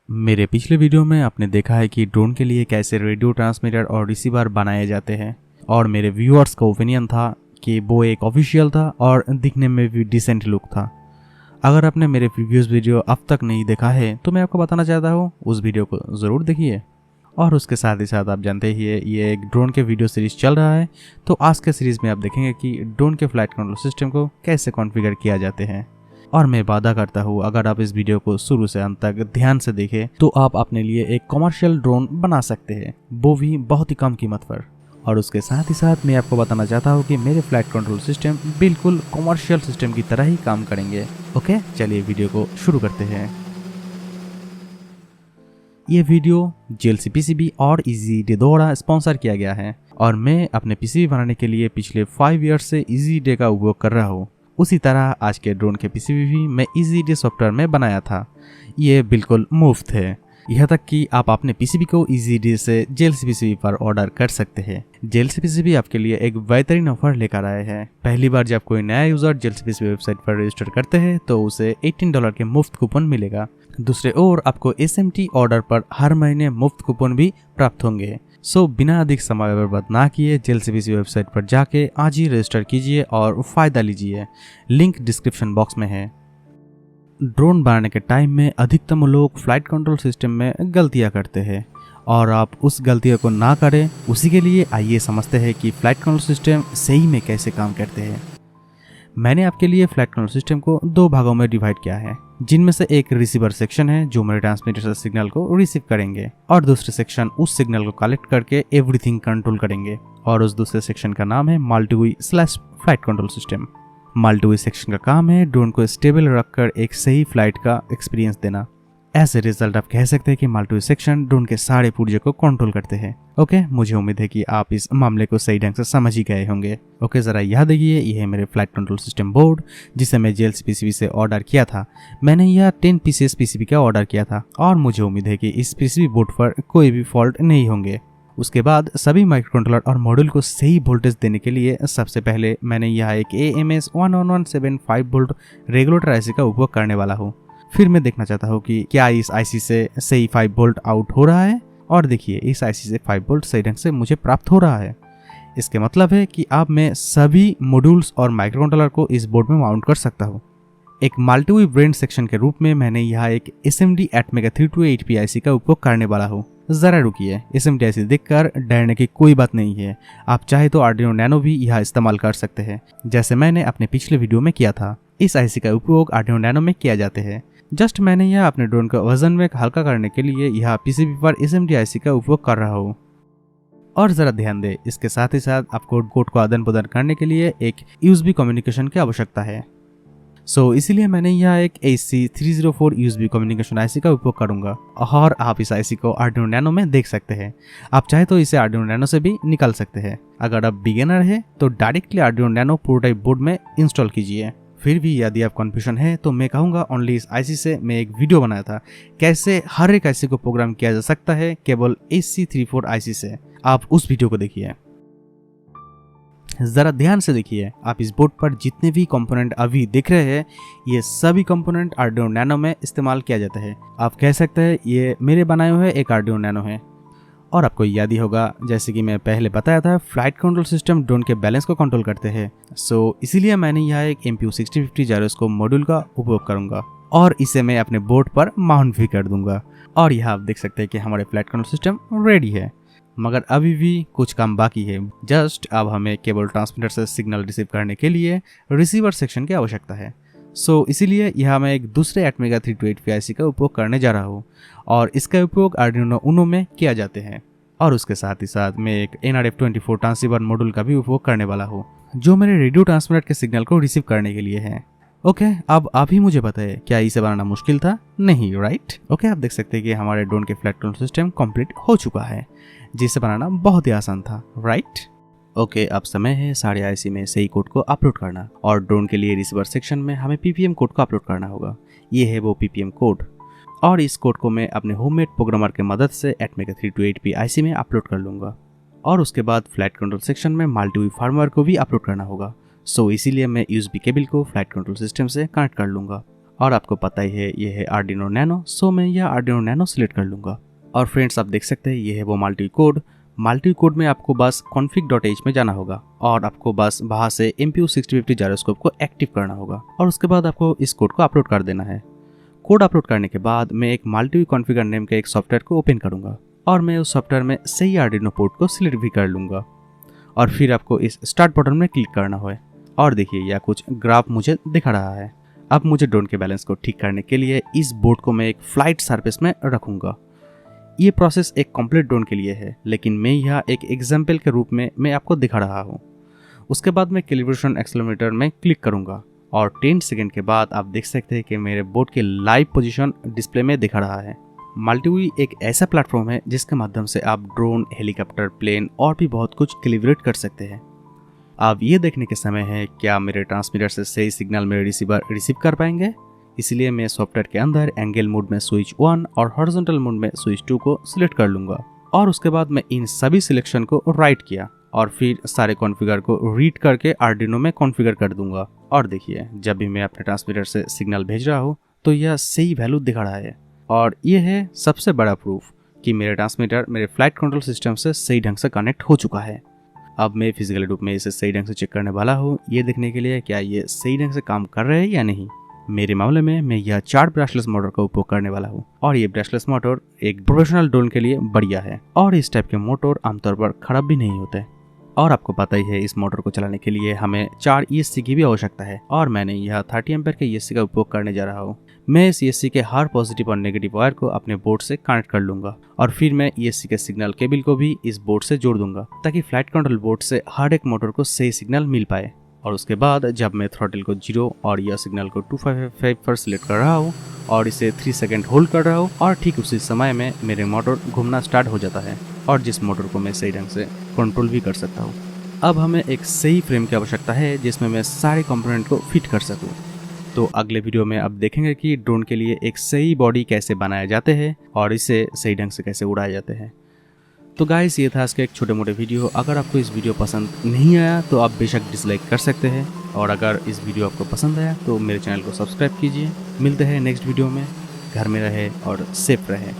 मेरे पिछले वीडियो में आपने देखा है कि ड्रोन के लिए कैसे रेडियो ट्रांसमीटर और रिसीवर बनाए जाते हैं और मेरे व्यूअर्स का ओपिनियन था कि वो एक ऑफिशियल था और दिखने में भी डिसेंट लुक था। अगर आपने मेरे प्रीवियस वीडियो अब तक नहीं देखा है तो मैं आपको बताना चाहता हूँ उस वीडियो को ज़रूर देखिए। और उसके साथ ही साथ आप जानते ही है ये एक ड्रोन के वीडियो सीरीज चल रहा है, तो आज के सीरीज़ में आप देखेंगे कि ड्रोन के फ्लाइट कंट्रोल सिस्टम को कैसे कॉन्फ़िगर किया जाते हैं। और मैं वादा करता हूँ अगर आप इस वीडियो को शुरू से अंत तक ध्यान से देखें तो आप अपने लिए एक कमर्शियल ड्रोन बना सकते हैं, वो भी बहुत ही कम कीमत पर। और उसके साथ ही साथ मैं आपको बताना चाहता हूँ कि मेरे फ्लाइट कंट्रोल सिस्टम बिल्कुल कमर्शियल सिस्टम की तरह ही काम करेंगे। ओके, चलिए वीडियो को शुरू करते हैं। ये वीडियो JLC PCB और EasyDay द्वारा स्पॉन्सर किया गया है और मैं अपने PCB बनाने के लिए पिछले 5 ईयर्स से EasyDay का उपयोग कर रहा हूँ। उसी तरह आज के ड्रोन के PCB भी मैं EasyDay सॉफ्टवेयर में बनाया था। ये बिल्कुल मुफ्त है, यह तक कि आप अपने PCB को EasyDay से JLC PCB पर ऑर्डर कर सकते हैं। JLC PCB आपके लिए एक बेहतरीन ऑफर लेकर आए हैं। पहली बार जब कोई नया यूजर JLC PCB वेबसाइट पर रजिस्टर करते हैं तो उसे $18 के मुफ्त कूपन मिलेगा। दूसरे ओर आपको SMT ऑर्डर पर हर महीने मुफ्त कूपन भी प्राप्त होंगे। सो बिना अधिक समय बर्बाद ना किए JLC PCB वेबसाइट पर जाके आज ही रजिस्टर कीजिए और फायदा लीजिए। लिंक डिस्क्रिप्शन बॉक्स में है। ड्रोन बनाने के टाइम में अधिकतम लोग फ्लाइट कंट्रोल सिस्टम में गलतियां करते हैं और आप उस गलतियों को ना करें, उसी के लिए आइए समझते हैं कि फ्लाइट कंट्रोल सिस्टम सही में कैसे काम करते हैं। मैंने आपके लिए फ्लाइट कंट्रोल सिस्टम को 2 भागों में डिवाइड किया है, जिनमें से एक रिसीवर सेक्शन है जो मेरे ट्रांसमीटर से सिग्नल को रिसीव करेंगे और दूसरे सेक्शन उस सिग्नल को कलेक्ट करके एवरीथिंग कंट्रोल करेंगे और उस दूसरे सेक्शन का नाम है मल्टी-वी/फ्लाइट कंट्रोल सिस्टम। मल्टी-वी सेक्शन का काम है ड्रोन को स्टेबल रखकर एक सही फ्लाइट का एक्सपीरियंस देना। एज ए रिजल्ट आप कह सकते हैं कि मल्टी-वी सेक्शन ड्रोन के सारे पुर्जे को कंट्रोल करते हैं। ओके, मुझे उम्मीद है कि आप इस मामले को सही ढंग से समझ ही गए होंगे। ओके, जरा याद देखिए, यह है मेरे फ्लाइट कंट्रोल सिस्टम बोर्ड जिसे मैं JLC PCB से ऑर्डर किया था। मैंने यह 10 पीसेस PCB का ऑर्डर किया था और मुझे उम्मीद है कि इस PCB बोर्ड पर कोई भी फॉल्ट नहीं होंगे। उसके बाद सभी माइक्रो कंट्रोलर और मॉड्यूल को सही वोल्टेज देने के लिए सबसे पहले मैंने यह एक AMS 11175 वोल्ट रेगुलेटर IC का उपयोग करने वाला हूँ। फिर मैं देखना चाहता हूँ कि क्या इस IC से सही 5 वोल्ट आउट हो रहा है, और देखिए इस IC से 5 वोल्ट सही ढंग से मुझे प्राप्त हो रहा है। इसके मतलब है कि अब मैं सभी मॉड्यूल्स और माइक्रो कंट्रोलर को इस बोर्ड में माउंट कर सकता हूँ। एक मल्टी-वी ब्रेन सेक्शन के रूप में मैंने यहाँ एक SMD Atmega 3280p IC का उपयोग करने वाला हूँ। जरा रुकिए, SMD IC देखकर डरने की कोई बात नहीं है। आप चाहे तो Arduino Nano भी यह इस्तेमाल कर सकते हैं, जैसे मैंने अपने पिछले वीडियो में किया था। इस IC का उपयोग Arduino Nano में किया जाते हैं। जस्ट मैंने यह अपने ड्रोन का वजन में हल्का करने के लिए यह PCB पर SMD IC का उपयोग कर रहा हूँ। और जरा ध्यान दें, इसके साथ ही साथ आपको कोड को आदान प्रदान करने के लिए एक USB कम्युनिकेशन की आवश्यकता है। इसीलिए मैंने यह एक AC304 USB कम्युनिकेशन IC का उपयोग करूंगा और आप इस IC को Arduino Nano में देख सकते हैं। आप चाहे तो इसे Arduino Nano से भी निकाल सकते हैं। अगर आप बिगिनर है तो directly Arduino Nano prototype board में इंस्टॉल कीजिए। फिर भी यदि आप कन्फ्यूजन है तो मैं कहूँगा ओनली इस IC से मैं एक वीडियो बनाया था कैसे हर एक IC को प्रोग्राम किया जा सकता है केवल AC34 IC से। आप उस वीडियो को देखिए। जरा ध्यान से देखिए, आप इस बोर्ड पर जितने भी कंपोनेंट अभी दिख रहे हैं ये सभी कंपोनेंट Arduino Nano में इस्तेमाल किया जाता है। आप कह सकते हैं ये मेरे बनाए हुए एक Arduino Nano है। और आपको याद ही होगा, जैसे कि मैं पहले बताया था, फ्लाइट कंट्रोल सिस्टम ड्रोन के बैलेंस को कंट्रोल करते हैं। इसीलिए मैंने यहाँ एक MPU 6050 जायरोस्कोप मॉड्यूल का उपयोग करूंगा और इसे मैं अपने बोर्ड पर माउंट भी कर दूंगा। और यहाँ आप देख सकते हैं कि हमारे फ्लाइट कंट्रोल सिस्टम रेडी है, मगर अभी भी कुछ काम बाकी है। जस्ट अब हमें केबल ट्रांसमीटर से सिग्नल रिसीव करने के लिए रिसीवर सेक्शन की आवश्यकता है। इसीलिए यहाँ मैं एक दूसरे Atmega 3280p IC का उपयोग करने जा रहा हूँ और इसका उपयोग Arduino Uno में किया जाते हैं। और उसके साथ ही साथ मैं एक NRF24 ट्रांसीवर मॉड्यूल का भी उपयोग करने वाला हूँ जो मेरे रेडियो ट्रांसमीटर के सिग्नल को रिसीव करने के लिए है। ओके, अब आप ही मुझे बताइए, क्या इसे बनाना मुश्किल था? नहीं, राइट? ओके, आप देख सकते हैं कि हमारे ड्रोन के फ्लाइट कंट्रोल सिस्टम कंप्लीट हो चुका है, जिसे बनाना बहुत ही आसान था, राइट? ओके, अब समय है सारे IC में सही कोड को अपलोड करना और ड्रोन के लिए रिसीवर सेक्शन में हमें PPM कोड को अपलोड करना होगा। ये है वो PPM कोड और इस कोड को मैं अपने होममेड प्रोग्रामर की मदद से Atmega 3280p IC में अपलोड कर लूँगा और उसके बाद फ्लाइट कंट्रोल सेक्शन में मल्टी-वी फर्मवेयर को भी अपलोड करना होगा। इसीलिए मैं USB केबल को फ्लाइट कंट्रोल सिस्टम से कनेक्ट कर लूँगा और आपको पता ही है ये है आर्डिनो नैनो, सो मैं यह आर्डिनो नैनो सिलेक्ट कर लूँगा। और फ्रेंड्स आप देख सकते हैं ये है वो मल्टी कोड में आपको बस config.h में जाना होगा और आपको बस वहाँ से MPU 6050 जायरोस्कोप को एक्टिव करना होगा और उसके बाद आपको इस कोड को अपलोड कर देना है। कोड अपलोड करने के बाद मैं एक मल्टी कॉन्फ़िगर नेम के एक सॉफ्टवेयर को ओपन करूँगा और मैं उस सॉफ्टवेयर में सही आर्डिनो पोर्ट को सिलेक्ट भी कर लूँगा और फिर आपको इस स्टार्ट बटन में क्लिक करना है और देखिए यह कुछ ग्राफ मुझे दिखा रहा है। अब मुझे ड्रोन के बैलेंस को ठीक करने के लिए इस बोर्ड को मैं एक फ्लाइट सरफेस में रखूँगा। ये प्रोसेस एक कंप्लीट ड्रोन के लिए है, लेकिन मैं यह एक एग्जाम्पल के रूप में मैं आपको दिखा रहा हूँ। उसके बाद मैं कैलिब्रेशन एक्सेलेरोमीटर में क्लिक करूँगा और 10 सेकंड के बाद आप देख सकते हैं कि मेरे बोर्ड की लाइव पोजीशन डिस्प्ले में दिखा रहा है। मल्टीवी एक ऐसा प्लेटफॉर्म है जिसके माध्यम से आप ड्रोन, हेलीकॉप्टर, प्लेन और भी बहुत कुछ कैलिब्रेट कर सकते हैं। अब ये देखने के समय है क्या मेरे ट्रांसमीटर से सही सिग्नल मेरे रिसीवर रिसीव कर पाएंगे। इसलिए मैं सॉफ्टवेयर के अंदर एंगल मोड में स्विच 1 और हॉरिजॉन्टल मोड में स्विच 2 को सिलेक्ट कर लूँगा और उसके बाद मैं इन सभी सिलेक्शन को राइट किया और फिर सारे कॉन्फ़िगर को रीड करके आर्डिनो में कॉन्फ़िगर कर दूंगा। और देखिए जब भी मैं अपने ट्रांसमीटर से सिग्नल भेज रहा हूँ तो यह सही वैल्यू दिखा रहा है और यह है सबसे बड़ा प्रूफ कि मेरे ट्रांसमीटर मेरे फ्लाइट कंट्रोल सिस्टम से सही ढंग से कनेक्ट हो चुका है। अब मैं फिजिकल रूप में इसे सही ढंग से चेक करने वाला हूँ ये देखने के लिए क्या ये सही ढंग से काम कर रहे हैं या नहीं। मेरे मामले में मैं यह 4 ब्रशलेस मोटर का उपयोग करने वाला हूँ और ये ब्रशलेस मोटर एक प्रोफेशनल ड्रोन के लिए बढ़िया है और इस टाइप के मोटर आमतौर पर खराब भी नहीं होते। और आपको पता ही है इस मोटर को चलाने के लिए हमें 4 ESC की भी आवश्यकता है और मैंने यह 30 एम्पेयर के ESC का उपयोग करने जा रहा हूँ। मैं इस ESC के हर पॉजिटिव और नेगेटिव वायर को अपने बोर्ड से कनेक्ट कर लूंगा और फिर मैं ESC के सिग्नल केबल को भी इस बोर्ड से जोड़ दूंगा ताकि फ्लाइट कंट्रोल बोर्ड से हर एक मोटर को सही सिग्नल मिल पाए। और उसके बाद जब मैं थ्रॉटल को 0 और यह सिग्नल को 255 पर सिलेक्ट कर रहा हूँ और इसे 3 सेकंड होल्ड कर रहा हूँ और ठीक उसी समय में मेरे मोटर घूमना स्टार्ट हो जाता है और जिस मोटर को मैं सही ढंग से कंट्रोल भी कर सकता हूँ। अब हमें एक सही फ्रेम की आवश्यकता है जिसमें मैं सारे कंपोनेंट को फिट कर सकूँ। तो अगले वीडियो में अब देखेंगे कि ड्रोन के लिए एक सही बॉडी कैसे बनाए जाते हैं और इसे सही ढंग से कैसे उड़ाए जाते हैं। तो गाइस ये था इसका एक छोटे मोटे वीडियो। अगर आपको इस वीडियो पसंद नहीं आया तो आप बेशक डिसलाइक कर सकते हैं और अगर इस वीडियो आपको पसंद आया तो मेरे चैनल को सब्सक्राइब कीजिए। मिलते हैं नेक्स्ट वीडियो में। घर में रहे और सेफ रहे।